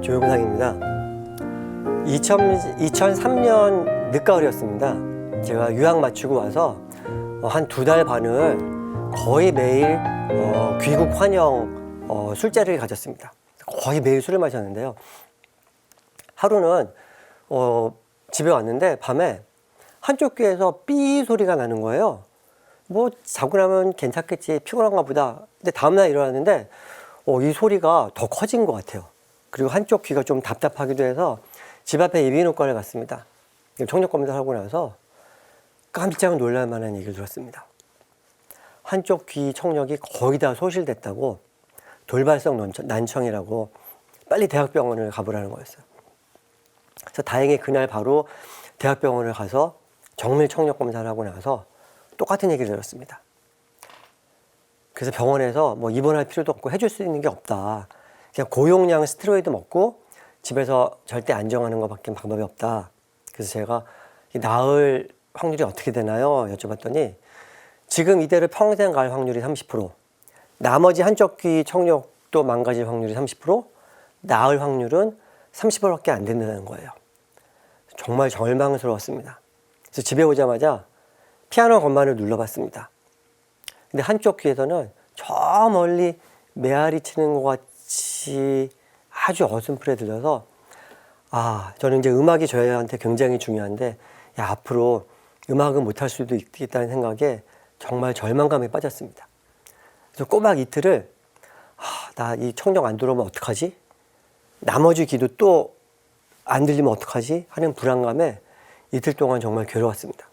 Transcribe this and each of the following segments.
조용상입니다. 2003년 늦가을이었습니다. 제가 유학 마치고 와서 한 2달 반을 거의 매일 귀국 환영 술자리를 가졌습니다. 거의 매일 술을 마셨는데요. 하루는 집에 왔는데 밤에 한쪽 귀에서 삐 소리가 나는 거예요. 뭐 자고 나면 괜찮겠지, 피곤한가 보다. 근데 다음날 일어났는데 이 소리가 더 커진 것 같아요. 그리고 한쪽 귀가 좀 답답하기도 해서 집 앞에 이비인후과를 갔습니다. 청력 검사를 하고 나서 깜짝 놀랄 만한 얘기를 들었습니다. 한쪽 귀 청력이 거의 다 소실됐다고, 돌발성 난청이라고 빨리 대학병원을 가보라는 거였어요. 그래서 다행히 그날 바로 대학병원을 가서 정밀 청력 검사를 하고 나서 똑같은 얘기를 들었습니다. 그래서 병원에서 뭐 입원할 필요도 없고 해줄 수 있는 게 없다. 그냥 고용량 스테로이드 먹고 집에서 절대 안정하는 것밖에 방법이 없다. 그래서 제가 나을 확률이 어떻게 되나요? 여쭤봤더니 지금 이대로 평생 갈 확률이 30%, 나머지 한쪽 귀 청력도 망가질 확률이 30%, 나을 확률은 30%밖에 안 된다는 거예요. 정말 절망스러웠습니다. 그래서 집에 오자마자 피아노 건반을 눌러봤습니다. 근데 한쪽 귀에서는 저 멀리 메아리 치는 것 같이 아주 어슴프레 들려서 저는 이제 음악이 저희한테 굉장히 중요한데 앞으로 음악은 못할 수도 있겠다는 생각에 정말 절망감에 빠졌습니다. 그래서 꼬박 이틀을 나 이 청력 안 들어오면 어떡하지? 나머지 귀도 또 안 들리면 어떡하지? 하는 불안감에 이틀 동안 정말 괴로웠습니다.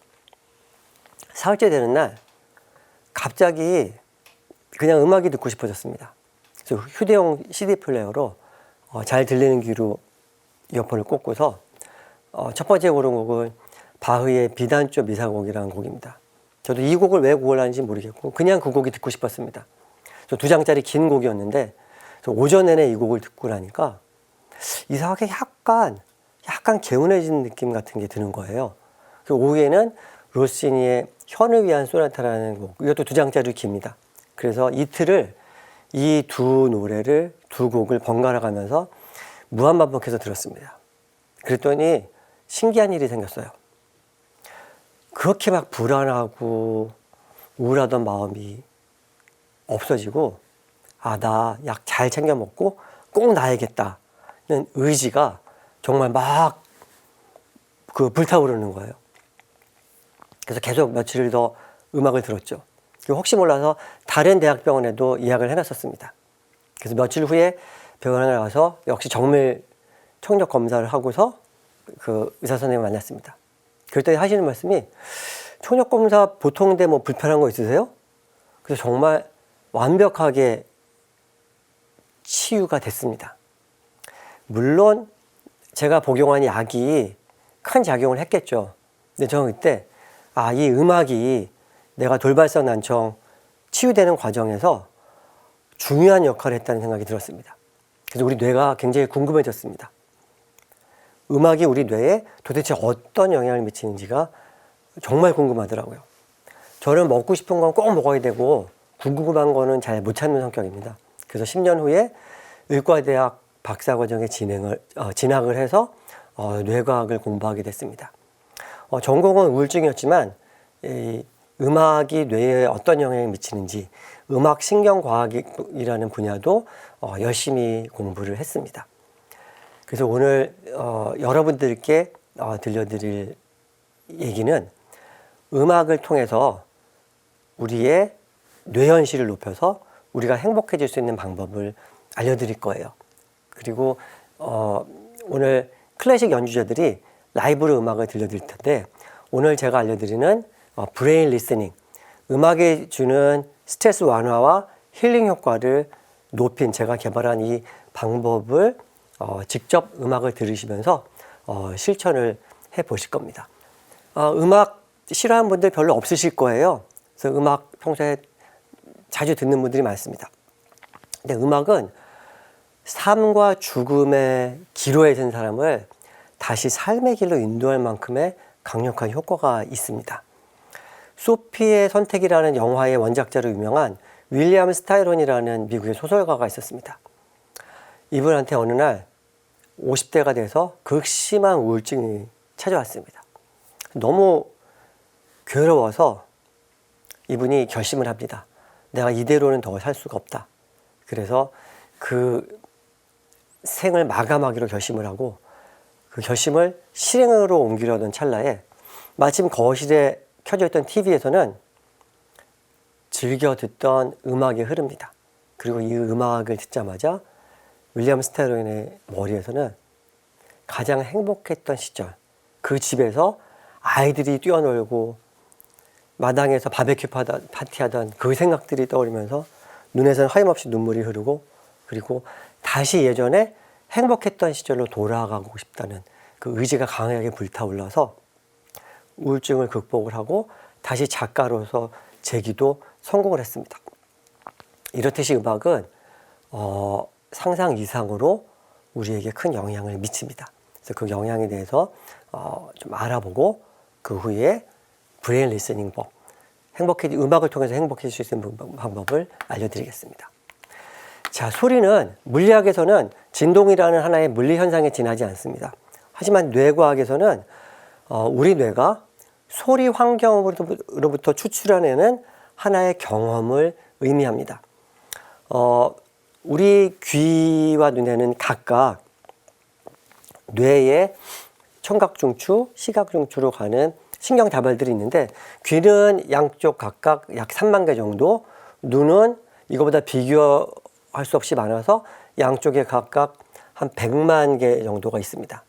사흘째 되는 날 갑자기 그냥 음악이 듣고 싶어졌습니다. 그래서 휴대용 CD 플레이어로 잘 들리는 귀로 이어폰을 꽂고서 첫 번째 고른 곡은 바흐의 비단조 미사곡이라는 곡입니다. 저도 이 곡을 왜 고르는지 모르겠고 그냥 그 곡이 듣고 싶었습니다. 2장짜리 긴 곡이었는데 오전 내내 이 곡을 듣고 나니까 이상하게 약간 개운해진 느낌 같은 게 드는 거예요. 그리고 오후에는 로시니의 현을 위한 소나타라는 곡, 이것도 2장짜리 깁니다. 그래서 이틀을 이 두 노래를, 두 곡을 번갈아 가면서 무한반복해서 들었습니다. 그랬더니 신기한 일이 생겼어요. 그렇게 막 불안하고 우울하던 마음이 없어지고 나 약 잘 챙겨 먹고 꼭 나야겠다는 의지가 정말 막 불타오르는 거예요. 그래서 계속 며칠 더 음악을 들었죠. 그리고 혹시 몰라서 다른 대학병원에도 예약을 해놨었습니다. 그래서 며칠 후에 병원에 가서 역시 정밀 청력 검사를 하고서 그 의사 선생님을 만났습니다. 그랬더니 하시는 말씀이 청력 검사 보통인데 뭐 불편한 거 있으세요? 그래서 정말 완벽하게 치유가 됐습니다. 물론 제가 복용한 약이 큰 작용을 했겠죠. 근데 저는 그때 이 음악이 내가 돌발성 난청 치유되는 과정에서 중요한 역할을 했다는 생각이 들었습니다. 그래서 우리 뇌가 굉장히 궁금해졌습니다. 음악이 우리 뇌에 도대체 어떤 영향을 미치는지가 정말 궁금하더라고요. 저는 먹고 싶은 건 꼭 먹어야 되고 궁금한 거는 잘 못 찾는 성격입니다. 그래서 10년 후에 의과대학 박사과정에 진학을 해서 뇌과학을 공부하게 됐습니다. 전공은 우울증이었지만 이 음악이 뇌에 어떤 영향을 미치는지 음악 신경과학이라는 분야도 열심히 공부를 했습니다. 그래서 오늘 여러분들께 들려드릴 얘기는 음악을 통해서 우리의 뇌현실을 높여서 우리가 행복해질 수 있는 방법을 알려드릴 거예요. 그리고 오늘 클래식 연주자들이 라이브로 음악을 들려드릴 텐데 오늘 제가 알려드리는 브레인 리스닝, 음악이 주는 스트레스 완화와 힐링 효과를 높인 제가 개발한 이 방법을 직접 음악을 들으시면서 실천을 해 보실 겁니다. 음악 싫어하는 분들 별로 없으실 거예요. 그래서 음악 평소에 자주 듣는 분들이 많습니다. 근데 음악은 삶과 죽음의 기로에 선 사람을 다시 삶의 길로 인도할 만큼의 강력한 효과가 있습니다. 소피의 선택이라는 영화의 원작자로 유명한 윌리엄 스타이론이라는 미국의 소설가가 있었습니다. 이분한테 어느 날 50대가 돼서 극심한 우울증이 찾아왔습니다. 너무 괴로워서 이분이 결심을 합니다. 내가 이대로는 더 살 수가 없다. 그래서 그 생을 마감하기로 결심을 하고 그 결심을 실행으로 옮기려던 찰나에 마침 거실에 켜져 있던 TV에서는 즐겨 듣던 음악이 흐릅니다. 그리고 이 음악을 듣자마자 윌리엄 스테로인의 머리에서는 가장 행복했던 시절, 그 집에서 아이들이 뛰어놀고 마당에서 바베큐 파티하던 그 생각들이 떠오르면서 눈에서는 하염없이 눈물이 흐르고 그리고 다시 예전에 행복했던 시절로 돌아가고 싶다는 그 의지가 강하게 불타올라서 우울증을 극복을 하고 다시 작가로서 재기도 성공을 했습니다. 이렇듯이 음악은 상상 이상으로 우리에게 큰 영향을 미칩니다. 그래서 그 영향에 대해서 좀 알아보고 그 후에 브레인 리스닝법, 음악을 통해서 행복해질 수 있는 방법을 알려드리겠습니다. 자, 소리는 물리학에서는 진동이라는 하나의 물리 현상에 지나지 않습니다. 하지만 뇌과학에서는 우리 뇌가 소리 환경으로부터 추출해내는 하나의 경험을 의미합니다. 우리 귀와 눈에는 각각 뇌의 청각중추, 시각중추로 가는 신경다발들이 있는데 귀는 양쪽 각각 약 3만 개 정도, 눈은 이거보다 비교할 수 없이 많아서 양쪽에 각각 한 100만 개 정도가 있습니다.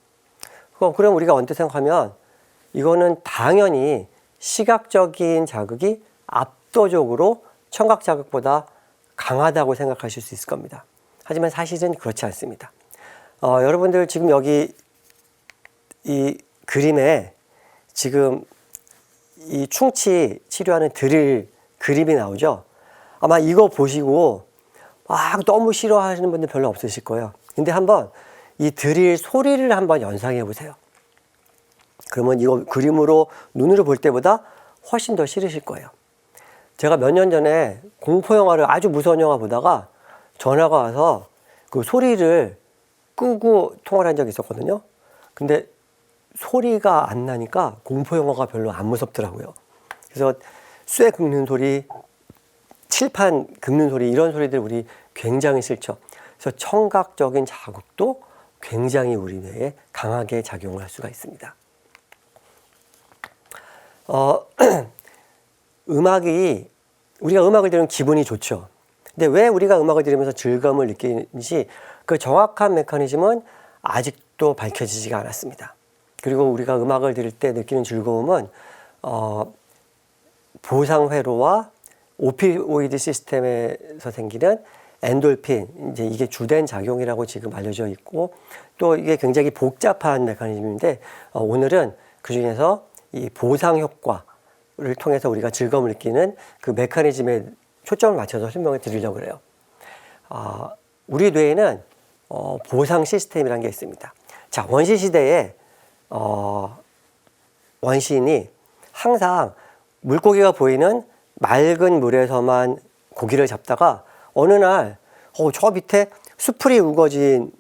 그럼 우리가 언뜻 생각하면 이거는 당연히 시각적인 자극이 압도적으로 청각 자극보다 강하다고 생각하실 수 있을 겁니다. 하지만 사실은 그렇지 않습니다. 여러분들 지금 여기 이 그림에 지금 이 충치 치료하는 드릴 그림이 나오죠. 아마 이거 보시고 너무 싫어하시는 분들 별로 없으실 거예요. 근데 한번 이 드릴 소리를 한번 연상해 보세요. 그러면 이거 그림으로 눈으로 볼 때보다 훨씬 더 싫으실 거예요. 제가 몇 년 전에 공포 영화를 아주 무서운 영화 보다가 전화가 와서 그 소리를 끄고 통화를 한 적이 있었거든요. 근데 소리가 안 나니까 공포 영화가 별로 안 무섭더라고요. 그래서 쇠 긁는 소리, 칠판 긁는 소리, 이런 소리들 우리 굉장히 싫죠. 그래서 청각적인 자극도 굉장히 우리 뇌에 강하게 작용을 할 수가 있습니다. 우리가 음악을 들으면 기분이 좋죠. 근데 왜 우리가 음악을 들으면서 즐거움을 느끼는지 그 정확한 메커니즘은 아직도 밝혀지지가 않았습니다. 그리고 우리가 음악을 들을 때 느끼는 즐거움은 보상회로와 오피오이드 시스템에서 생기는 엔돌핀, 이제 이게 주된 작용이라고 지금 알려져 있고 또 이게 굉장히 복잡한 메커니즘인데 오늘은 그 중에서 이 보상 효과를 통해서 우리가 즐거움을 느끼는 그 메커니즘에 초점을 맞춰서 설명을 드리려고 그래요. 우리 뇌에는 보상 시스템이라는 게 있습니다. 자, 원시시대에 원시인이 항상 물고기가 보이는 맑은 물에서만 고기를 잡다가 어느 날 저 밑에 수풀이 우거진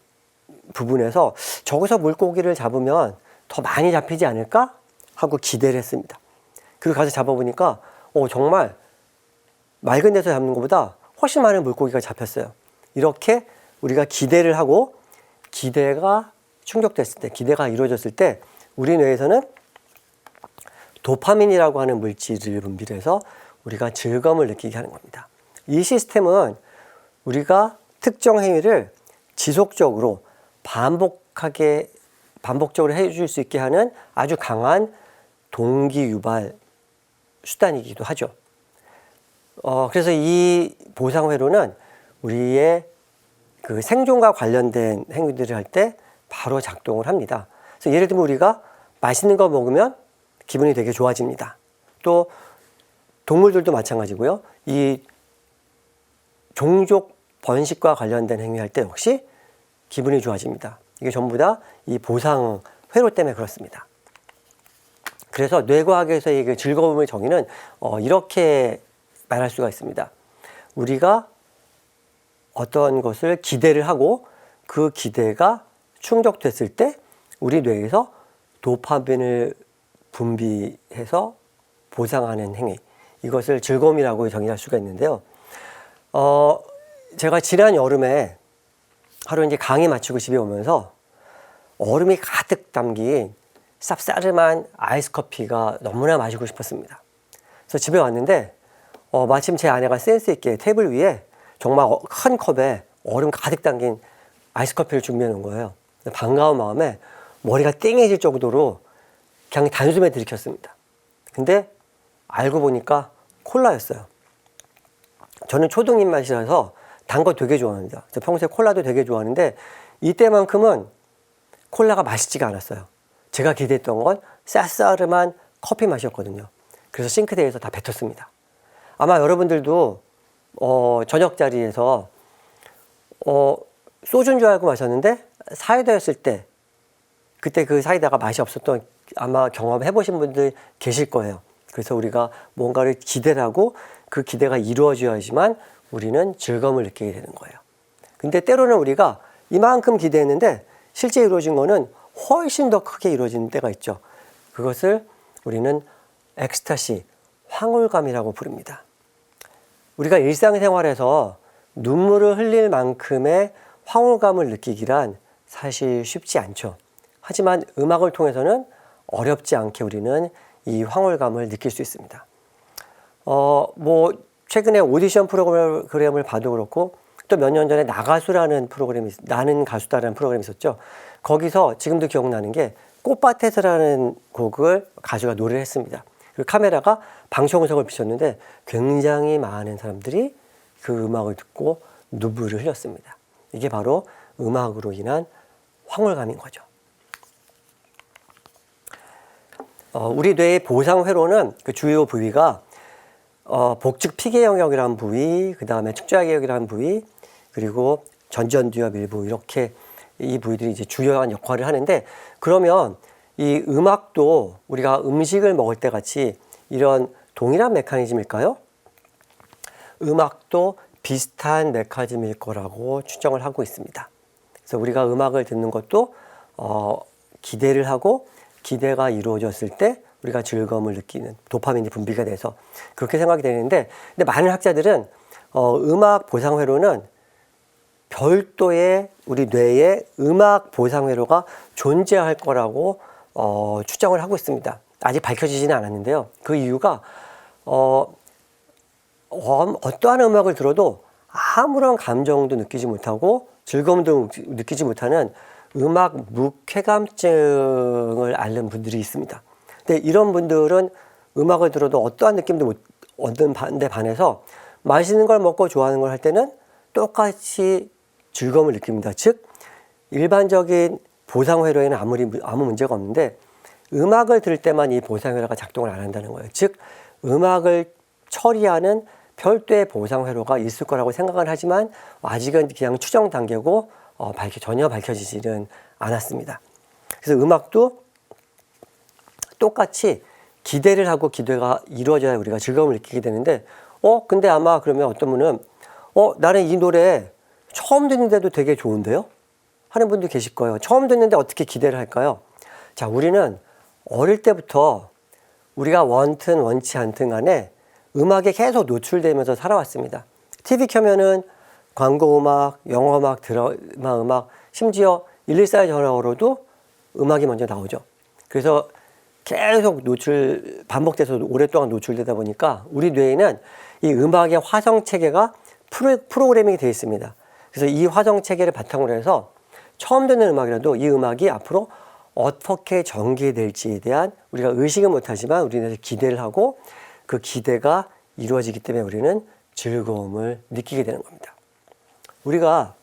부분에서 저기서 물고기를 잡으면 더 많이 잡히지 않을까 하고 기대를 했습니다. 그리고 가서 잡아보니까 정말 맑은 데서 잡는 것보다 훨씬 많은 물고기가 잡혔어요. 이렇게 우리가 기대를 하고 기대가 충족됐을 때, 기대가 이루어졌을 때 우리 뇌에서는 도파민이라고 하는 물질을 분비를 해서 우리가 즐거움을 느끼게 하는 겁니다. 이 시스템은 우리가 특정 행위를 지속적으로 반복적으로 해줄 수 있게 하는 아주 강한 동기 유발 수단이기도 하죠. 그래서 이 보상회로는 우리의 그 생존과 관련된 행위들을 할 때 바로 작동을 합니다. 그래서 예를 들면 우리가 맛있는 거 먹으면 기분이 되게 좋아집니다. 또 동물들도 마찬가지고요. 이 종족 번식과 관련된 행위할 때 역시 기분이 좋아집니다. 이게 전부 다 이 보상 회로 때문에 그렇습니다. 그래서 뇌과학에서의 그 즐거움의 정의는 이렇게 말할 수가 있습니다. 우리가 어떤 것을 기대를 하고 그 기대가 충족됐을 때 우리 뇌에서 도파민을 분비해서 보상하는 행위. 이것을 즐거움이라고 정의할 수가 있는데요. 제가 지난 여름에 하루 이제 강의 마치고 집에 오면서 얼음이 가득 담긴 쌉싸름한 아이스 커피가 너무나 마시고 싶었습니다. 그래서 집에 왔는데 마침 제 아내가 센스 있게 테이블 위에 정말 큰 컵에 얼음 가득 담긴 아이스 커피를 준비해 놓은 거예요. 반가운 마음에 머리가 띵해질 정도로 그냥 단숨에 들이켰습니다. 근데 알고 보니까 콜라였어요. 저는 초등 입맛이라서 단 거 되게 좋아합니다. 평소에 콜라도 되게 좋아하는데 이때만큼은 콜라가 맛있지가 않았어요. 제가 기대했던 건 쌉싸름한 커피 맛이었거든요. 그래서 싱크대에서 다 뱉었습니다. 아마 여러분들도 저녁 자리에서 소주인 줄 알고 마셨는데 사이다였을 때 그때 그 사이다가 맛이 없었던 아마 경험해 보신 분들 계실 거예요. 그래서 우리가 뭔가를 기대를 하고 그 기대가 이루어져야지만 우리는 즐거움을 느끼게 되는 거예요. 근데 때로는 우리가 이만큼 기대했는데 실제 이루어진 거는 훨씬 더 크게 이루어지는 때가 있죠. 그것을 우리는 엑스타시, 황홀감이라고 부릅니다. 우리가 일상생활에서 눈물을 흘릴 만큼의 황홀감을 느끼기란 사실 쉽지 않죠. 하지만 음악을 통해서는 어렵지 않게 우리는 이 황홀감을 느낄 수 있습니다. 최근에 오디션 프로그램을 봐도 그렇고 또 몇 년 전에 나가수라는 나는 가수다라는 프로그램이 있었죠. 거기서 지금도 기억나는 게 꽃밭에서라는 곡을 가수가 노래를 했습니다. 그 카메라가 방청석을 비췄는데 굉장히 많은 사람들이 그 음악을 듣고 눈물을 흘렸습니다. 이게 바로 음악으로 인한 황홀감인 거죠. 우리 뇌의 보상회로는 그 주요 부위가 복측 피계 영역이라는 부위, 그 다음에 측좌개역이라는 부위, 그리고 전전두엽 일부 이렇게 이 부위들이 이제 주요한 역할을 하는데 그러면 이 음악도 우리가 음식을 먹을 때 같이 이런 동일한 메커니즘일까요? 음악도 비슷한 메커니즘일 거라고 추정을 하고 있습니다. 그래서 우리가 음악을 듣는 것도 기대를 하고 기대가 이루어졌을 때 우리가 즐거움을 느끼는 도파민이 분비가 돼서 그렇게 생각이 되는데 근데 많은 학자들은 음악 보상회로는 별도의 우리 뇌에 음악 보상회로가 존재할 거라고 추정을 하고 있습니다. 아직 밝혀지지는 않았는데요. 그 이유가 어떠한 음악을 들어도 아무런 감정도 느끼지 못하고 즐거움도 느끼지 못하는 음악 무쾌감증을 앓는 분들이 있습니다. 근데 이런 분들은 음악을 들어도 어떠한 느낌도 못 얻는 데 반해서 맛있는 걸 먹고 좋아하는 걸 할 때는 똑같이 즐거움을 느낍니다. 즉 일반적인 보상회로에는 아무 문제가 없는데 음악을 들을 때만 이 보상회로가 작동을 안 한다는 거예요. 즉 음악을 처리하는 별도의 보상회로가 있을 거라고 생각은 하지만 아직은 그냥 추정 단계고 전혀 밝혀지지는 않았습니다. 그래서 음악도 똑같이 기대를 하고 기대가 이루어져야 우리가 즐거움을 느끼게 되는데 근데 아마 그러면 어떤 분은 나는 이 노래 처음 듣는데도 되게 좋은데요? 하는 분도 계실 거예요. 처음 듣는데 어떻게 기대를 할까요? 자, 우리는 어릴 때부터 우리가 원튼 원치 않든 간에 음악에 계속 노출되면서 살아왔습니다. TV 켜면은 광고 음악, 영어 음악, 드라마 음악, 심지어 114 전화로도 음악이 먼저 나오죠. 그래서 계속 반복돼서 오랫동안 노출되다 보니까 우리 뇌에는 이 음악의 화성 체계가 프로그래밍이 되어 있습니다. 그래서 이 화성 체계를 바탕으로 해서 처음 듣는 음악이라도 이 음악이 앞으로 어떻게 전개될지에 대한 우리가 의식은 못하지만 우리는 기대를 하고 그 기대가 이루어지기 때문에 우리는 즐거움을 느끼게 되는 겁니다. 우리가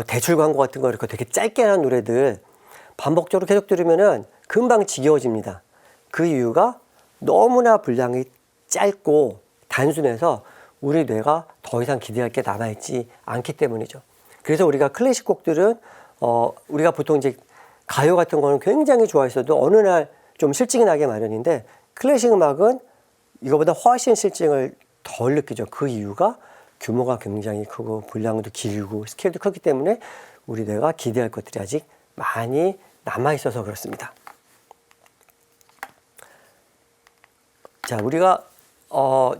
대출 광고 같은 거 이렇게 되게 짧게 하는 노래들 반복적으로 계속 들으면은 금방 지겨워집니다. 그 이유가 너무나 분량이 짧고 단순해서 우리 뇌가 더 이상 기대할 게 남아있지 않기 때문이죠. 그래서 우리가 클래식 곡들은 우리가 보통 이제 가요 같은 거는 굉장히 좋아했어도 어느 날 좀 실증이 나게 마련인데 클래식 음악은 이거보다 훨씬 실증을 덜 느끼죠. 그 이유가 규모가 굉장히 크고 분량도 길고 스케일도 크기 때문에 우리 뇌가 기대할 것들이 아직 많이 남아 있어서 그렇습니다. 자, 우리가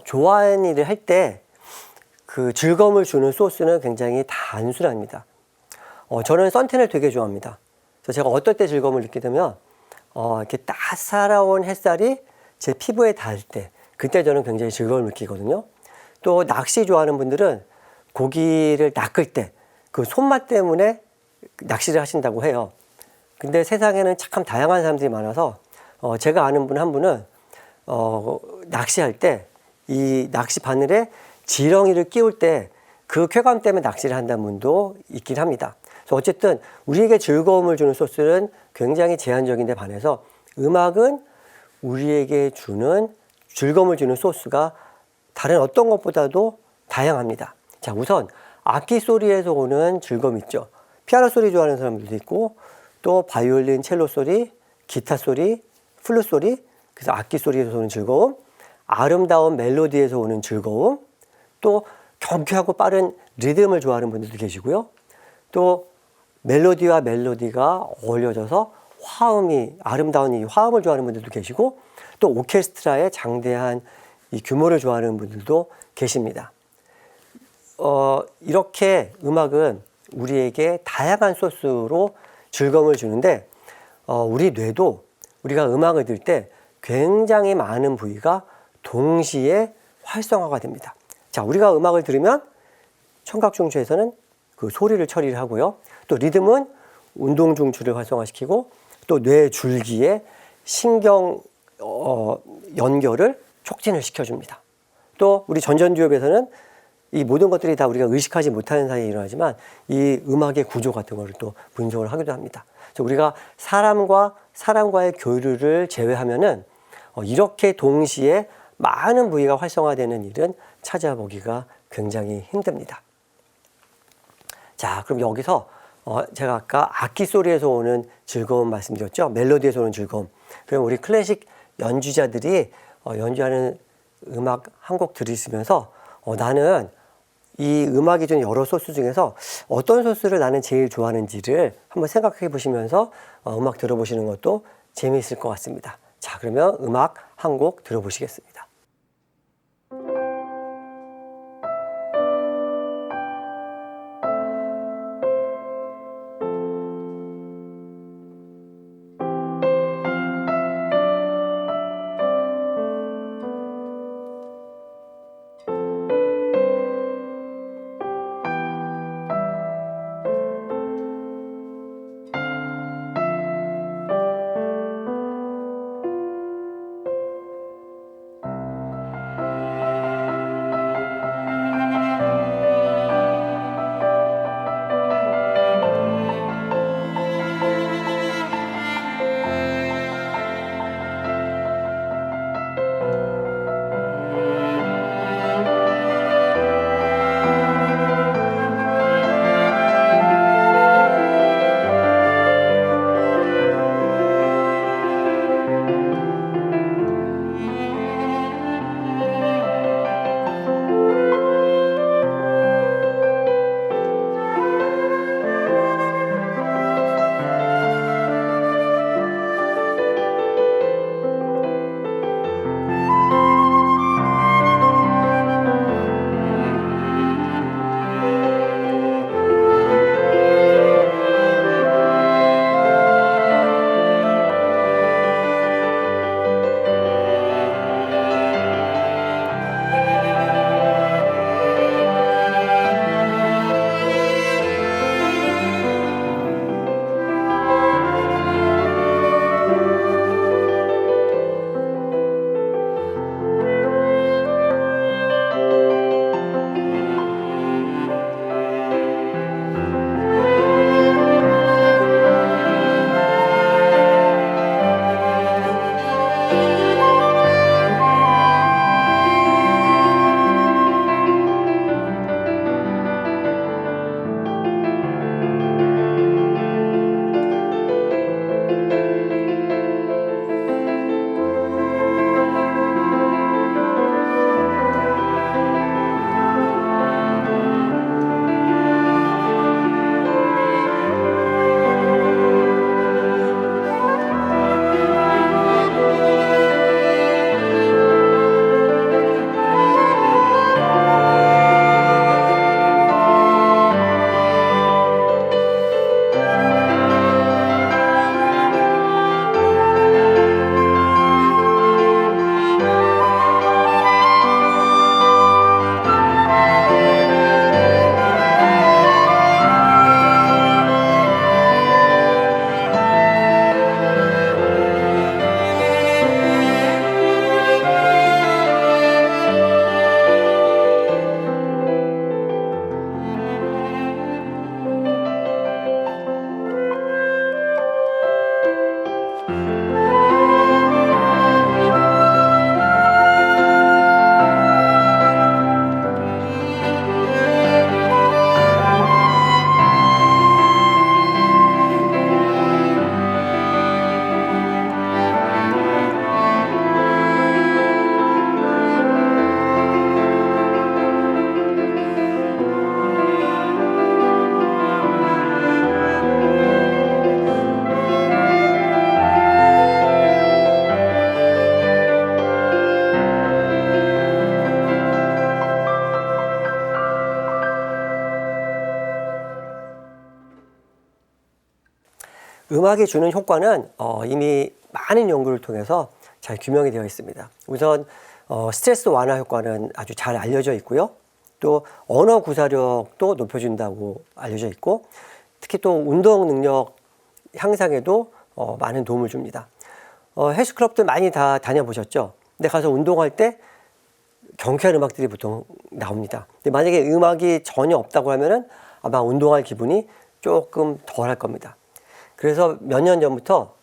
좋아하는 일을 할 때 그 즐거움을 주는 소스는 굉장히 단순합니다. 저는 선탠을 되게 좋아합니다. 그래서 제가 어떨 때 즐거움을 느끼냐면 이렇게 따사로운 햇살이 제 피부에 닿을 때, 그때 저는 굉장히 즐거움을 느끼거든요. 또 낚시 좋아하는 분들은 고기를 낚을 때 그 손맛 때문에 낚시를 하신다고 해요. 근데 세상에는 참 다양한 사람들이 많아서 제가 아는 분 한 분은 낚시할 때 이 낚시 바늘에 지렁이를 끼울 때 그 쾌감 때문에 낚시를 한다는 분도 있긴 합니다. 그래서 어쨌든 우리에게 즐거움을 주는 소스는 굉장히 제한적인데 반해서 음악은 우리에게 주는 즐거움을 주는 소스가 다른 어떤 것보다도 다양합니다. 자, 우선 악기 소리에서 오는 즐거움 있죠. 피아노 소리 좋아하는 사람들도 있고 또 바이올린, 첼로 소리, 기타 소리, 플룻 소리, 그래서 악기 소리에서 오는 즐거움, 아름다운 멜로디에서 오는 즐거움, 또 경쾌하고 빠른 리듬을 좋아하는 분들도 계시고요. 또 멜로디와 멜로디가 어울려져서 화음이 아름다운 이 화음을 좋아하는 분들도 계시고 또 오케스트라의 장대한 이 규모를 좋아하는 분들도 계십니다. 이렇게 음악은 우리에게 다양한 소스로 즐거움을 주는데 우리 뇌도 우리가 음악을 들을 때 굉장히 많은 부위가 동시에 활성화가 됩니다. 자, 우리가 음악을 들으면 청각중추에서는 그 소리를 처리를 하고요. 또 리듬은 운동중추를 활성화시키고 또 뇌 줄기에 신경 연결을 촉진을 시켜줍니다. 또 우리 전전두엽에서는 이 모든 것들이 다 우리가 의식하지 못하는 사이에 일어나지만 이 음악의 구조 같은 것을 또 분석을 하기도 합니다. 그래서 우리가 사람과의 교류를 제외하면은 이렇게 동시에 많은 부위가 활성화되는 일은 찾아보기가 굉장히 힘듭니다. 자, 그럼 여기서 제가 아까 악기 소리에서 오는 즐거움 말씀드렸죠. 멜로디에서 오는 즐거움. 그럼 우리 클래식 연주자들이 연주하는 음악 한 곡 들으시면서 나는 이 음악이 준 여러 소스 중에서 어떤 소스를 나는 제일 좋아하는지를 한번 생각해 보시면서 음악 들어보시는 것도 재미있을 것 같습니다. 자, 그러면 음악 한 곡 들어보시겠습니다. 음악이 주는 효과는 이미 많은 연구를 통해서 잘 규명이 되어 있습니다. 우선 스트레스 완화 효과는 아주 잘 알려져 있고요. 또 언어 구사력도 높여준다고 알려져 있고, 특히 또 운동 능력 향상에도 많은 도움을 줍니다. 헬스클럽들 많이 다 다녀보셨죠? 근데 가서 운동할 때 경쾌한 음악들이 보통 나옵니다. 근데 만약에 음악이 전혀 없다고 하면은 아마 운동할 기분이 조금 덜 할 겁니다. 그래서 몇 년 전부터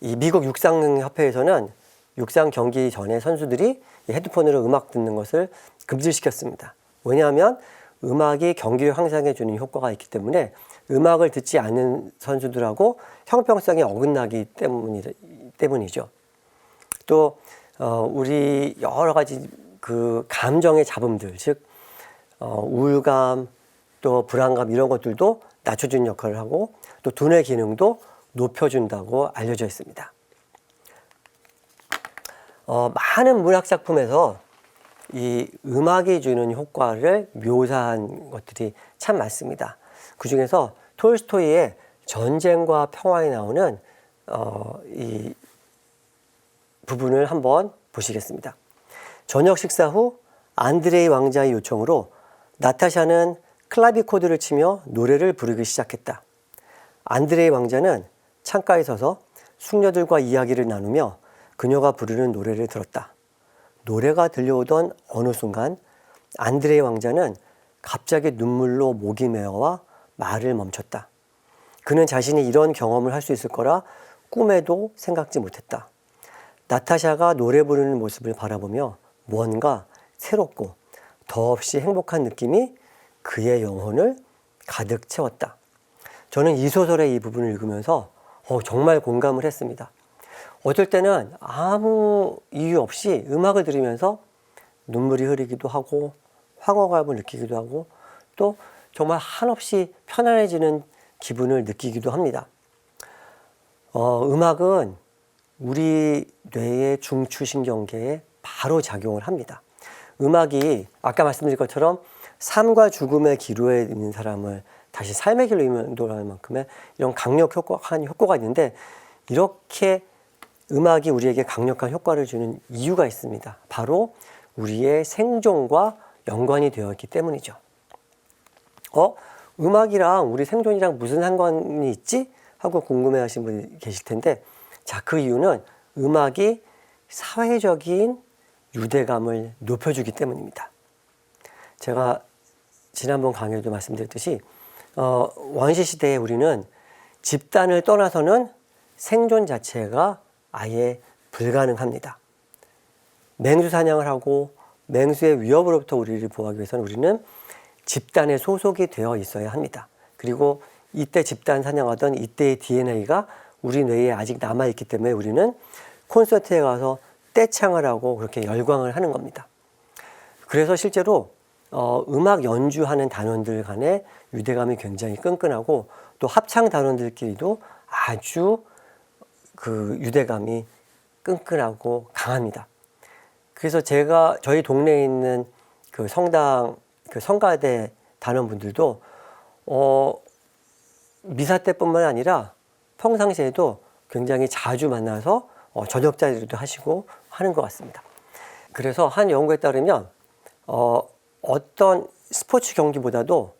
이 미국 육상협회에서는 육상 경기 전에 선수들이 이 헤드폰으로 음악 듣는 것을 금지시켰습니다. 왜냐하면 음악이 경기를 향상해 주는 효과가 있기 때문에 음악을 듣지 않는 선수들하고 형평성이 어긋나기 때문이죠. 또 우리 여러 가지 그 감정의 잡음들, 즉 우울감, 또 불안감 이런 것들도 낮춰주는 역할을 하고, 또 두뇌 기능도 높여준다고 알려져 있습니다. 많은 문학 작품에서 이 음악이 주는 효과를 묘사한 것들이 참 많습니다. 그 중에서 톨스토이의 전쟁과 평화에 나오는 이 부분을 한번 보시겠습니다. 저녁 식사 후 안드레이 왕자의 요청으로 나타샤는 클라비코드를 치며 노래를 부르기 시작했다. 안드레이 왕자는 창가에 서서 숙녀들과 이야기를 나누며 그녀가 부르는 노래를 들었다. 노래가 들려오던 어느 순간 안드레이 왕자는 갑자기 눈물로 목이 메어와 말을 멈췄다. 그는 자신이 이런 경험을 할 수 있을 거라 꿈에도 생각지 못했다. 나타샤가 노래 부르는 모습을 바라보며 뭔가 새롭고 더없이 행복한 느낌이 그의 영혼을 가득 채웠다. 저는 이 소설의 이 부분을 읽으면서 정말 공감을 했습니다. 어떨 때는 아무 이유 없이 음악을 들으면서 눈물이 흐르기도 하고 황홀감을 느끼기도 하고 또 정말 한없이 편안해지는 기분을 느끼기도 합니다. 음악은 우리 뇌의 중추신경계에 바로 작용을 합니다. 음악이 아까 말씀드린 것처럼 삶과 죽음의 기로에 있는 사람을 다시 삶의 길로 인도하는 만큼의 이런 강력한 효과가 있는데, 이렇게 음악이 우리에게 강력한 효과를 주는 이유가 있습니다. 바로 우리의 생존과 연관이 되어 있기 때문이죠. 음악이랑 우리 생존이랑 무슨 상관이 있지? 하고 궁금해 하신 분이 계실 텐데, 자, 그 이유는 음악이 사회적인 유대감을 높여주기 때문입니다. 제가 지난번 강의에도 말씀드렸듯이 원시시대에 우리는 집단을 떠나서는 생존 자체가 아예 불가능합니다. 맹수 사냥을 하고 맹수의 위협으로부터 우리를 보호하기 위해서는 우리는 집단에 소속이 되어 있어야 합니다. 그리고 이때 집단 사냥하던 이때의 DNA가 우리 뇌에 아직 남아있기 때문에 우리는 콘서트에 가서 떼창을 하고 그렇게 열광을 하는 겁니다. 그래서 실제로 음악 연주하는 단원들 간의 유대감이 굉장히 끈끈하고, 또 합창 단원들끼리도 아주 그 유대감이 끈끈하고 강합니다. 그래서 제가 저희 동네에 있는 그 성당, 그 성가대 단원분들도 미사 때뿐만 아니라 평상시에도 굉장히 자주 만나서 저녁 자리도 하시고 하는 것 같습니다. 그래서 한 연구에 따르면 어떤 스포츠 경기보다도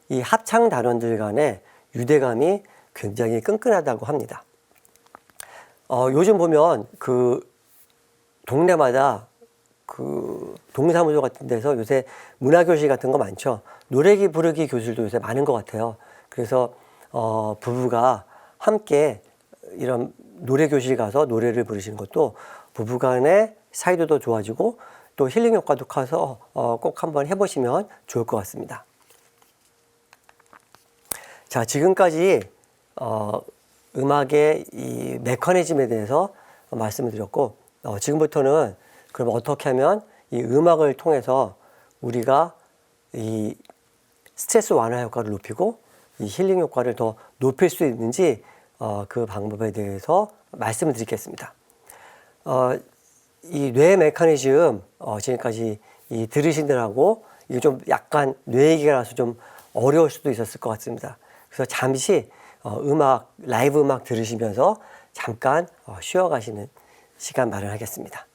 이 합창 단원들 간의 유대감이 굉장히 끈끈하다고 합니다. 요즘 보면 그 동네마다 그 동사무소 같은 데서 요새 문화교실 같은 거 많죠. 노래 부르기 교실도 요새 많은 것 같아요. 그래서 부부가 함께 이런 노래 교실 가서 노래를 부르시는 것도 부부간의 사이도 더 좋아지고 또 힐링 효과도 커서 꼭 한번 해보시면 좋을 것 같습니다. 자, 지금까지 음악의 이 메커니즘에 대해서 말씀을 드렸고, 지금부터는 그럼 어떻게 하면 이 음악을 통해서 우리가 이 스트레스 완화 효과를 높이고 이 힐링 효과를 더 높일 수 있는지 그 방법에 대해서 말씀을 드리겠습니다. 이 뇌 메커니즘 지금까지 이 들으시느라고 이게 좀 약간 뇌 얘기가 나서 좀 어려울 수도 있었을 것 같습니다. 그래서 잠시 라이브 음악 들으시면서 잠깐 쉬어가시는 시간 마련하겠습니다.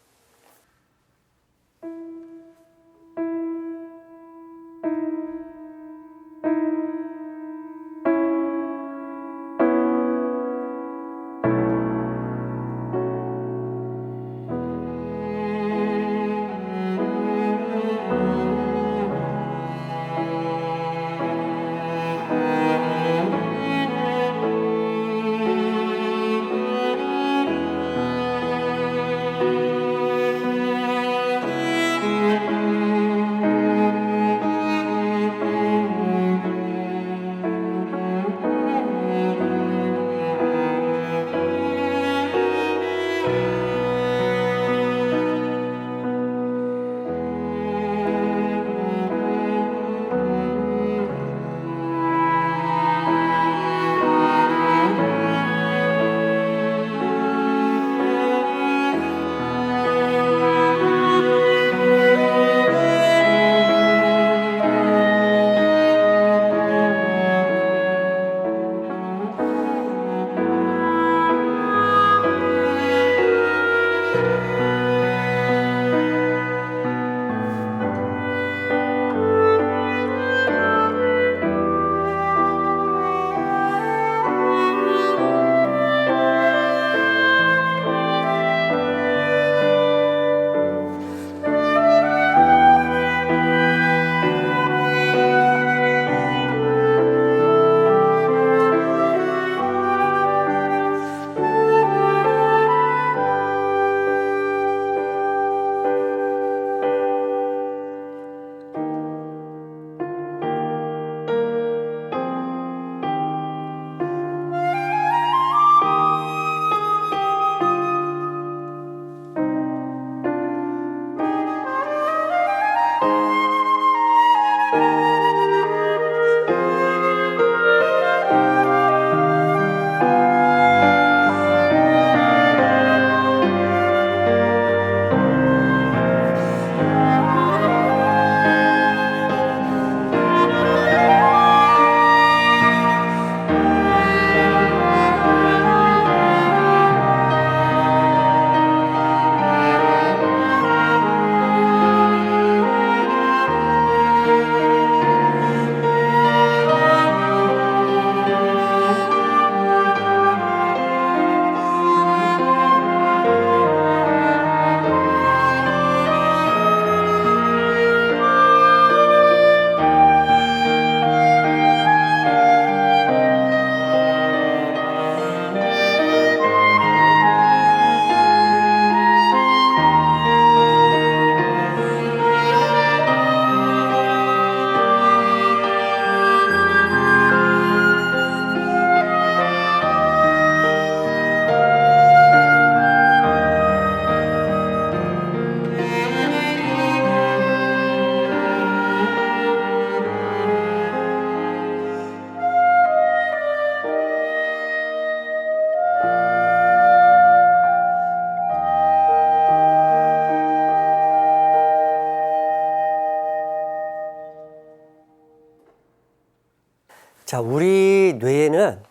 자, 우리 뇌에는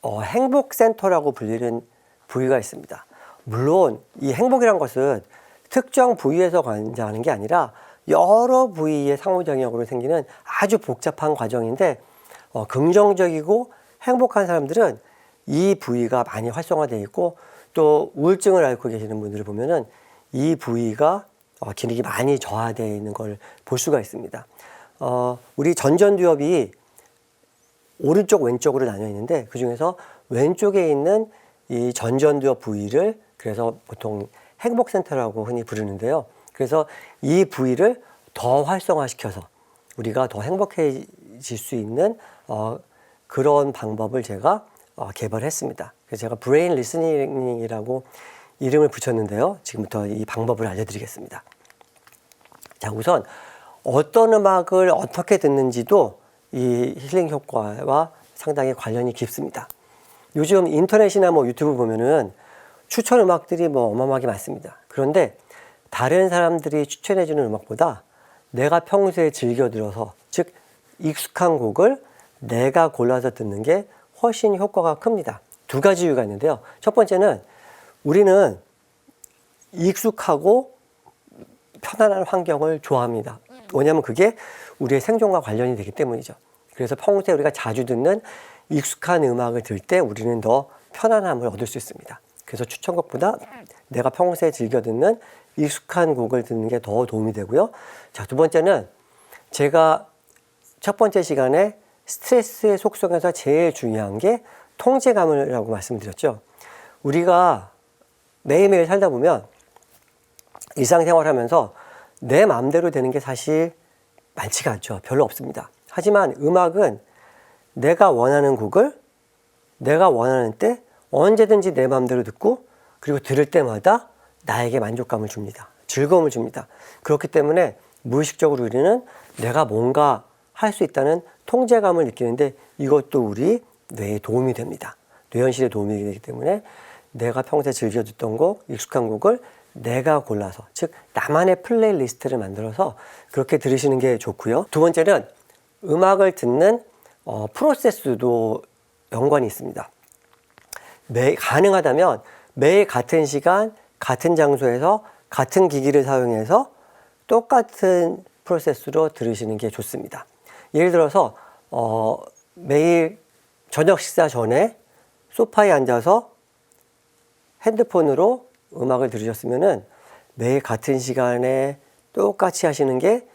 행복센터라고 불리는 부위가 있습니다. 물론 이 행복이란 것은 특정 부위에서 관장하는 게 아니라 여러 부위의 상호작용으로 생기는 아주 복잡한 과정인데 긍정적이고 행복한 사람들은 이 부위가 많이 활성화되어 있고 또 우울증을 앓고 계시는 분들을 보면은 이 부위가 기능이 많이 저하되어 있는 걸 볼 수가 있습니다. 우리 전전두엽이 오른쪽 왼쪽으로 나뉘어 있는데 그중에서 왼쪽에 있는 이 전전두엽 부위를 그래서 보통 행복센터라고 흔히 부르는데요. 그래서 이 부위를 더 활성화시켜서 우리가 더 행복해질 수 있는 그런 방법을 제가 개발했습니다. 그래서 제가 브레인 리스닝이라고 이름을 붙였는데요. 지금부터 이 방법을 알려드리겠습니다. 자, 우선 어떤 음악을 어떻게 듣는지도 이 힐링 효과와 상당히 관련이 깊습니다. 요즘 인터넷이나 뭐 유튜브 보면은 추천 음악들이 뭐 어마어마하게 많습니다. 그런데 다른 사람들이 추천해주는 음악보다 내가 평소에 즐겨 들어서, 즉 익숙한 곡을 내가 골라서 듣는 게 훨씬 효과가 큽니다. 두 가지 이유가 있는데요. 첫 번째는 우리는 익숙하고 편안한 환경을 좋아합니다. 왜냐하면 그게 우리의 생존과 관련이 되기 때문이죠. 그래서 평소에 우리가 자주 듣는 익숙한 음악을 들을 때 우리는 더 편안함을 얻을 수 있습니다. 그래서 추천곡보다 내가 평소에 즐겨 듣는 익숙한 곡을 듣는 게 더 도움이 되고요. 자, 두 번째는 제가 첫 번째 시간에 스트레스의 속성에서 제일 중요한 게 통제감이라고 말씀드렸죠. 우리가 매일매일 살다 보면 일상생활하면서 내 마음대로 되는 게 사실 많지가 않죠. 별로 없습니다. 하지만 음악은 내가 원하는 곡을 내가 원하는 때 언제든지 내 마음대로 듣고, 그리고 들을 때마다 나에게 만족감을 줍니다. 즐거움을 줍니다. 그렇기 때문에 무의식적으로 우리는 내가 뭔가 할 수 있다는 통제감을 느끼는데, 이것도 우리 뇌에 도움이 됩니다. 뇌현실에 도움이 되기 때문에 내가 평소에 즐겨 듣던 곡, 익숙한 곡을 내가 골라서, 즉 나만의 플레이리스트를 만들어서 그렇게 들으시는 게 좋고요. 두 번째는 음악을 듣는 프로세스도 연관이 있습니다. 가능하다면 매일 같은 시간, 같은 장소에서 같은 기기를 사용해서 똑같은 프로세스로 들으시는 게 좋습니다. 예를 들어서 매일 저녁 식사 전에 소파에 앉아서 핸드폰으로 음악을 들으셨으면은 매일 같은 시간에 똑같이 하시는 게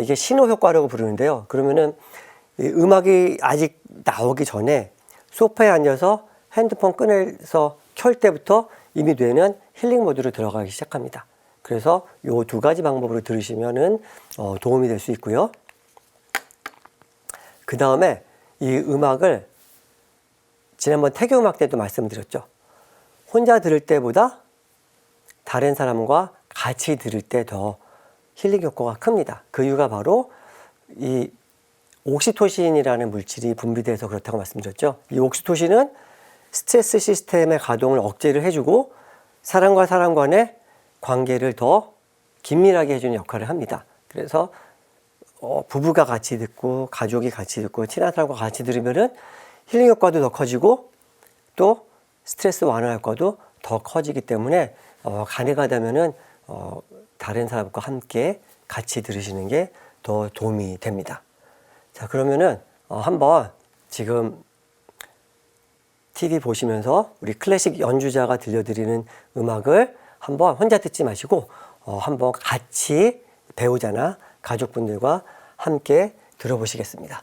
이게 신호 효과라고 부르는데요. 그러면은 이 음악이 아직 나오기 전에 소파에 앉아서 핸드폰 꺼내서 켤 때부터 이미 뇌는 힐링 모드로 들어가기 시작합니다. 그래서 요 두 가지 방법으로 들으시면은 도움이 될 수 있고요. 그 다음에 이 음악을 지난번 태교 음악 때도 말씀드렸죠. 혼자 들을 때보다 다른 사람과 같이 들을 때 더 힐링 효과가 큽니다. 그 이유가 바로 이 옥시토신이라는 물질이 분비돼서 그렇다고 말씀드렸죠. 이 옥시토신은 스트레스 시스템의 가동을 억제를 해주고 사람과 사람 간의 관계를 더 긴밀하게 해주는 역할을 합니다. 그래서 부부가 같이 듣고 가족이 같이 듣고 친한 사람과 같이 들으면은 힐링 효과도 더 커지고 또 스트레스 완화 효과도 더 커지기 때문에 가능하다면은 다른 사람과 함께 같이 들으시는 게 더 도움이 됩니다. 자, 그러면은 한번 지금 TV 보시면서 우리 클래식 연주자가 들려드리는 음악을 한번 혼자 듣지 마시고 한번 같이 배우자나 가족분들과 함께 들어보시겠습니다.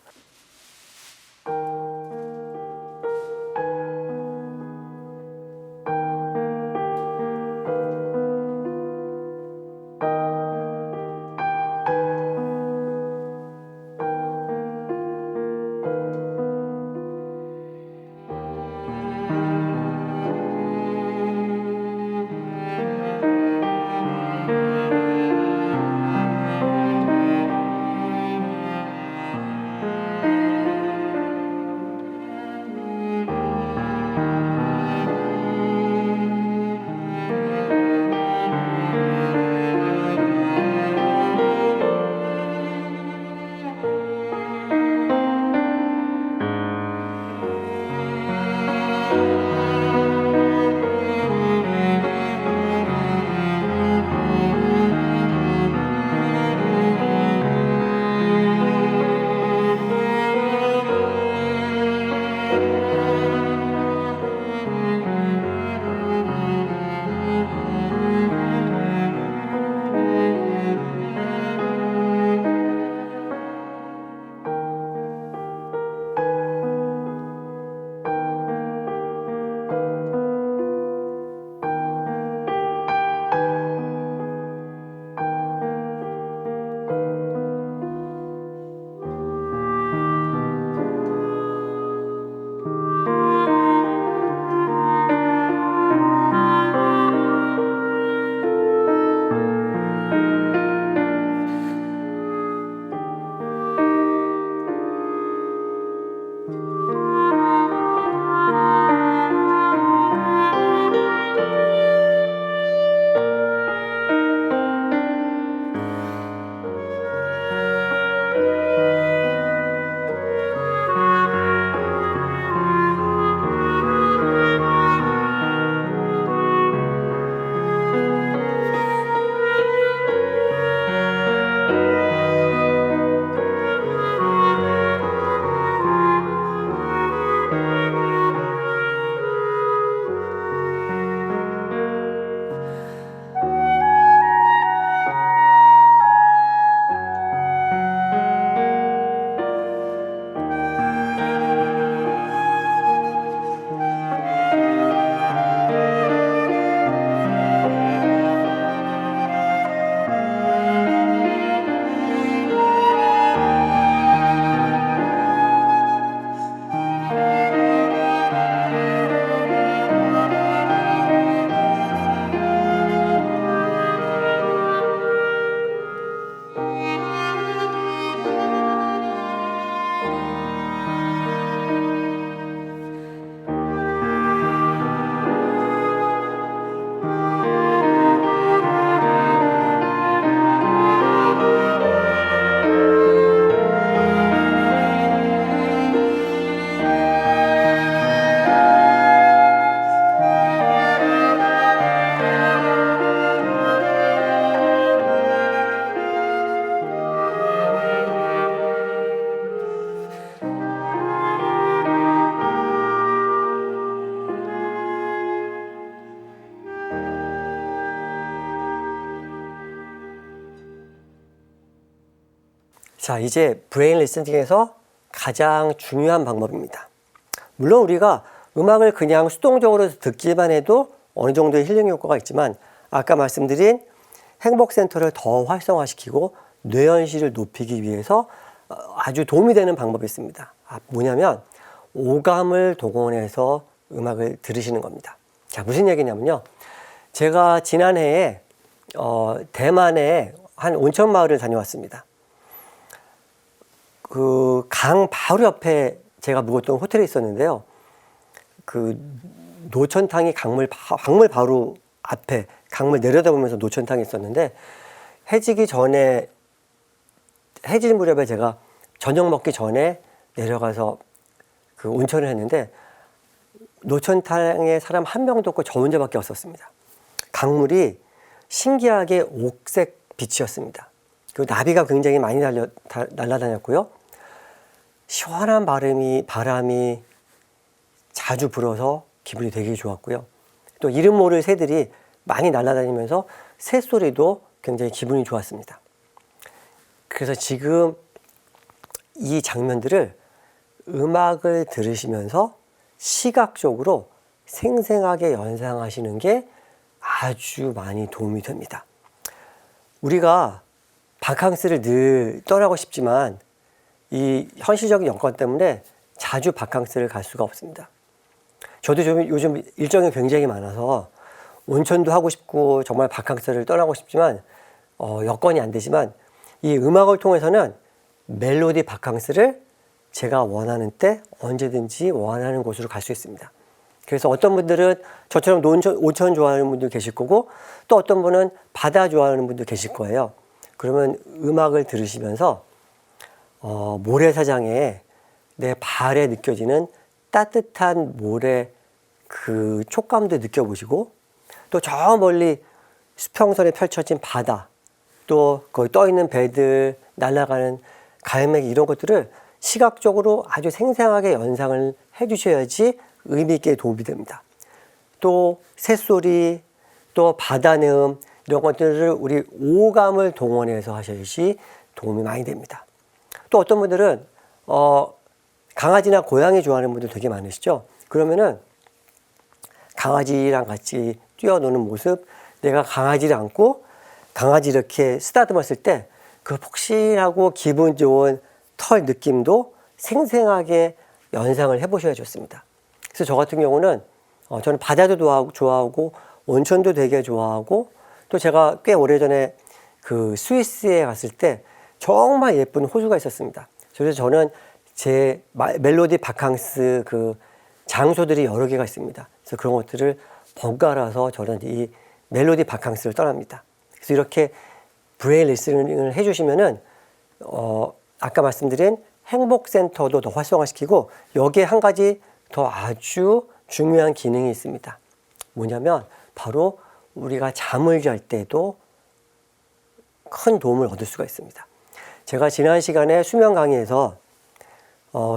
자, 이제 브레인 리스닝에서 가장 중요한 방법입니다. 물론 우리가 음악을 그냥 수동적으로 듣기만 해도 어느 정도의 힐링 효과가 있지만 아까 말씀드린 행복센터를 더 활성화시키고 뇌연실을 높이기 위해서 아주 도움이 되는 방법이 있습니다. 뭐냐면 오감을 동원해서 음악을 들으시는 겁니다. 자, 무슨 얘기냐면요. 제가 지난해에 대만에 한 온천 마을을 다녀왔습니다. 그 강 바로 옆에 제가 묵었던 호텔에 있었는데요. 그 노천탕이 강물 바로 앞에 강물 내려다보면서 노천탕이 있었는데 해지기 전에 해질 무렵에 제가 저녁 먹기 전에 내려가서 그 온천을 했는데 노천탕에 사람 한 명도 없고 저 혼자밖에 없었습니다. 강물이 신기하게 옥색 빛이었습니다. 그리고 나비가 굉장히 많이 날아다녔고요. 시원한 바람이 자주 불어서 기분이 되게 좋았고요. 또 이름 모를 새들이 많이 날아다니면서 새소리도 굉장히 기분이 좋았습니다. 그래서 지금 이 장면들을 음악을 들으시면서 시각적으로 생생하게 연상하시는 게 아주 많이 도움이 됩니다. 우리가 바캉스를 늘 떠나고 싶지만 이 현실적인 여건 때문에 자주 바캉스를 갈 수가 없습니다. 저도 요즘 일정이 굉장히 많아서 온천도 하고 싶고 정말 바캉스를 떠나고 싶지만 여건이 안 되지만 이 음악을 통해서는 멜로디 바캉스를 제가 원하는 때 언제든지 원하는 곳으로 갈 수 있습니다. 그래서 어떤 분들은 저처럼 온천 좋아하는 분도 계실 거고 또 어떤 분은 바다 좋아하는 분도 계실 거예요. 그러면 음악을 들으시면서 모래사장에 내 발에 느껴지는 따뜻한 모래 그 촉감도 느껴보시고 또 저 멀리 수평선에 펼쳐진 바다 또 거기 떠있는 배들 날아가는 가야메기 이런 것들을 시각적으로 아주 생생하게 연상을 해주셔야지 의미 있게 도움이 됩니다. 또 새소리, 또 바다내음 이런 것들을 우리 오감을 동원해서 하셔야지 도움이 많이 됩니다. 또 어떤 분들은 강아지나 고양이 좋아하는 분들 되게 많으시죠? 그러면은 강아지랑 같이 뛰어노는 모습, 내가 강아지를 안고 강아지 이렇게 쓰다듬었을 때 그 폭신하고 기분 좋은 털 느낌도 생생하게 연상을 해보셔야 좋습니다. 그래서 저 같은 경우는 저는 바다도 좋아하고 온천도 되게 좋아하고 또 제가 꽤 오래전에 그 스위스에 갔을 때 정말 예쁜 호수가 있었습니다. 그래서 저는 제 멜로디 바캉스 그 장소들이 여러 개가 있습니다. 그래서 그런 것들을 번갈아서 저는 이 멜로디 바캉스를 떠납니다. 그래서 이렇게 브레인 리스닝을 해주시면은 아까 말씀드린 행복센터도 더 활성화시키고 여기에 한 가지 더 아주 중요한 기능이 있습니다. 뭐냐면 바로 우리가 잠을 잘 때도 큰 도움을 얻을 수가 있습니다. 제가 지난 시간에 수면 강의에서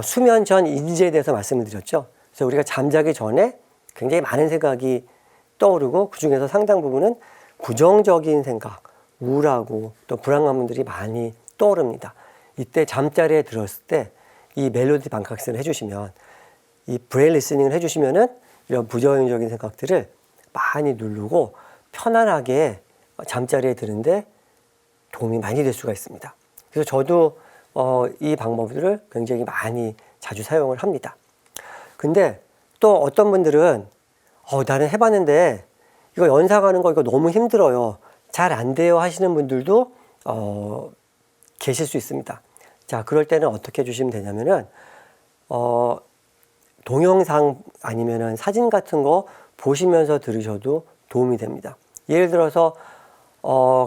수면 전 인지에 대해서 말씀을 드렸죠. 그래서 우리가 잠자기 전에 굉장히 많은 생각이 떠오르고 그중에서 상당 부분은 부정적인 생각, 우울하고 또 불안한 분들이 많이 떠오릅니다. 이때 잠자리에 들었을 때 이 멜로디 바캉스를 해주시면 이 브레인 리스닝을 해주시면은 이런 부정적인 생각들을 많이 누르고 편안하게 잠자리에 드는데 도움이 많이 될 수가 있습니다. 그래서 저도 이 방법들을 굉장히 많이 자주 사용을 합니다. 근데 또 어떤 분들은 나는 해봤는데 이거 연상하는 거 이거 너무 힘들어요. 잘 안 돼요 하시는 분들도 계실 수 있습니다. 자, 그럴 때는 어떻게 해주시면 되냐면은 동영상 아니면은 사진 같은 거 보시면서 들으셔도 도움이 됩니다. 예를 들어서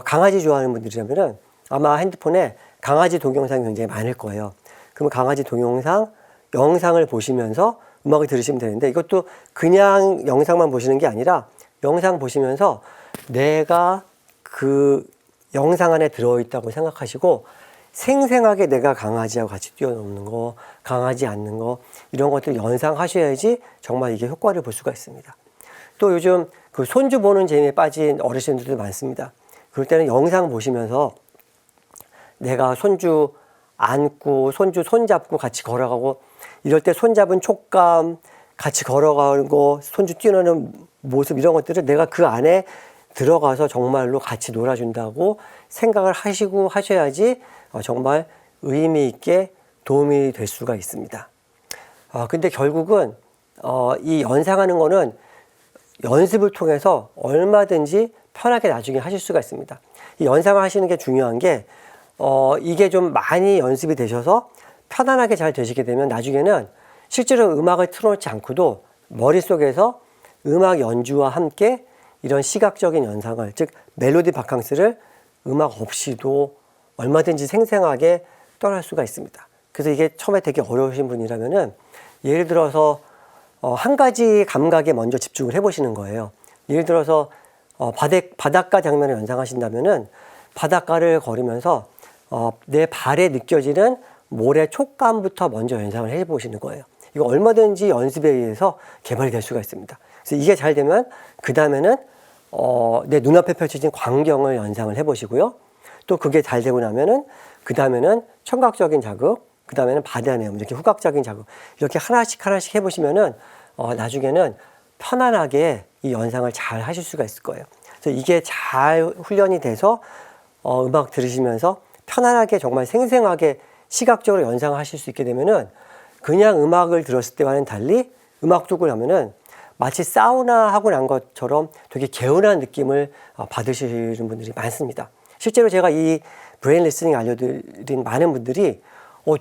강아지 좋아하는 분들이라면은 아마 핸드폰에 강아지 동영상이 굉장히 많을 거예요. 그러면 강아지 동영상 영상을 보시면서 음악을 들으시면 되는데 이것도 그냥 영상만 보시는 게 아니라 영상 보시면서 내가 그 영상 안에 들어있다고 생각하시고 생생하게 내가 강아지하고 같이 뛰어노는 거, 강아지 앉는 거 이런 것들 연상하셔야지 정말 이게 효과를 볼 수가 있습니다. 또 요즘 그 손주 보는 재미에 빠진 어르신들도 많습니다. 그럴 때는 영상 보시면서 내가 손주 안고 손주 손잡고 같이 걸어가고 이럴 때 손잡은 촉감, 같이 걸어가는 거, 손주 뛰어노는 모습 이런 것들을 내가 그 안에 들어가서 정말로 같이 놀아준다고 생각을 하시고 하셔야지 정말 의미 있게 도움이 될 수가 있습니다. 근데 결국은 이 연상하는 거는 연습을 통해서 얼마든지 편하게 나중에 하실 수가 있습니다. 이 연상을 하시는 게 중요한 게 이게 좀 많이 연습이 되셔서 편안하게 잘 되시게 되면 나중에는 실제로 음악을 틀어놓지 않고도 머릿속에서 음악 연주와 함께 이런 시각적인 연상을, 즉 멜로디 바캉스를 음악 없이도 얼마든지 생생하게 떠날 수가 있습니다. 그래서 이게 처음에 되게 어려우신 분이라면은 예를 들어서 한 가지 감각에 먼저 집중을 해보시는 거예요. 예를 들어서 바닷가 장면을 연상하신다면은 바닷가를 걸으면서 내 발에 느껴지는 모래 촉감부터 먼저 연상을 해보시는 거예요. 이거 얼마든지 연습에 의해서 개발이 될 수가 있습니다. 그래서 이게 잘 되면 그 다음에는 내 눈앞에 펼쳐진 광경을 연상을 해보시고요. 또 그게 잘 되고 나면은 그 다음에는 청각적인 자극, 그 다음에는 바다 내음, 이렇게 후각적인 자극 이렇게 하나씩 해보시면은 나중에는 편안하게 이 연상을 잘 하실 수가 있을 거예요. 그래서 이게 잘 훈련이 돼서 음악 들으시면서 편안하게 정말 생생하게 시각적으로 연상하실 수 있게 되면은 그냥 음악을 들었을 때와는 달리 음악 쪽을 하면은 마치 사우나 하고 난 것처럼 되게 개운한 느낌을 받으시는 분들이 많습니다. 실제로 제가 이 브레인 리스닝 알려드린 많은 분들이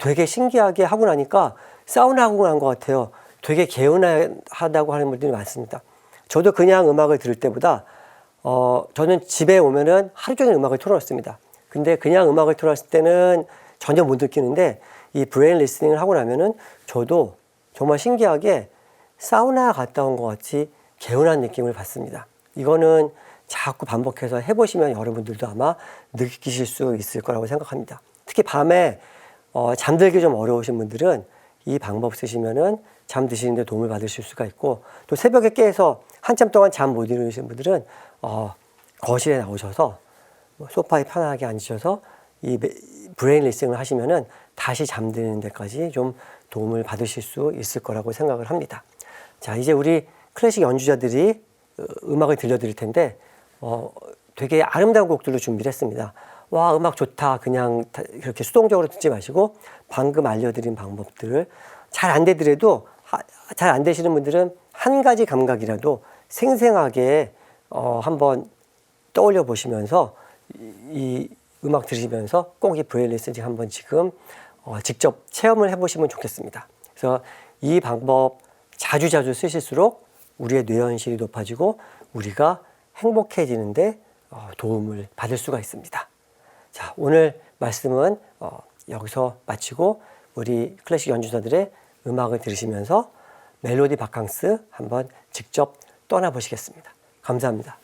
되게 신기하게 하고 나니까 사우나 하고 난 것 같아요. 되게 개운하다고 하는 분들이 많습니다. 저도 그냥 음악을 들을 때보다 저는 집에 오면은 하루 종일 음악을 틀어놓습니다. 근데 그냥 음악을 틀었을 때는 전혀 못 느끼는데 이 브레인 리스닝을 하고 나면은 저도 정말 신기하게 사우나 갔다 온 것 같이 개운한 느낌을 받습니다. 이거는 자꾸 반복해서 해보시면 여러분들도 아마 느끼실 수 있을 거라고 생각합니다. 특히 밤에 잠들기 좀 어려우신 분들은 이 방법 쓰시면은 잠드시는데 도움을 받으실 수가 있고, 또 새벽에 깨서 한참 동안 잠 못 이루시는 분들은 거실에 나오셔서 소파에 편하게 앉으셔서 이 브레인 리스닝을 하시면은 다시 잠드는 데까지 좀 도움을 받으실 수 있을 거라고 생각을 합니다. 자, 이제 우리 클래식 연주자들이 음악을 들려드릴 텐데 되게 아름다운 곡들로 준비를 했습니다. 와, 음악 좋다. 그냥 그렇게 수동적으로 듣지 마시고 방금 알려드린 방법들을 잘 안 되더라도 잘 안 되시는 분들은 한 가지 감각이라도 생생하게 한번 떠올려 보시면서 이 음악 들으시면서 꼭 이 브레인 리스닝 한번 지금 직접 체험을 해보시면 좋겠습니다. 그래서 이 방법 자주 쓰실수록 우리의 뇌연실이 높아지고 우리가 행복해지는데 도움을 받을 수가 있습니다. 자, 오늘 말씀은 여기서 마치고 우리 클래식 연주자들의 음악을 들으시면서 멜로디 바캉스 한번 직접 떠나보시겠습니다. 감사합니다.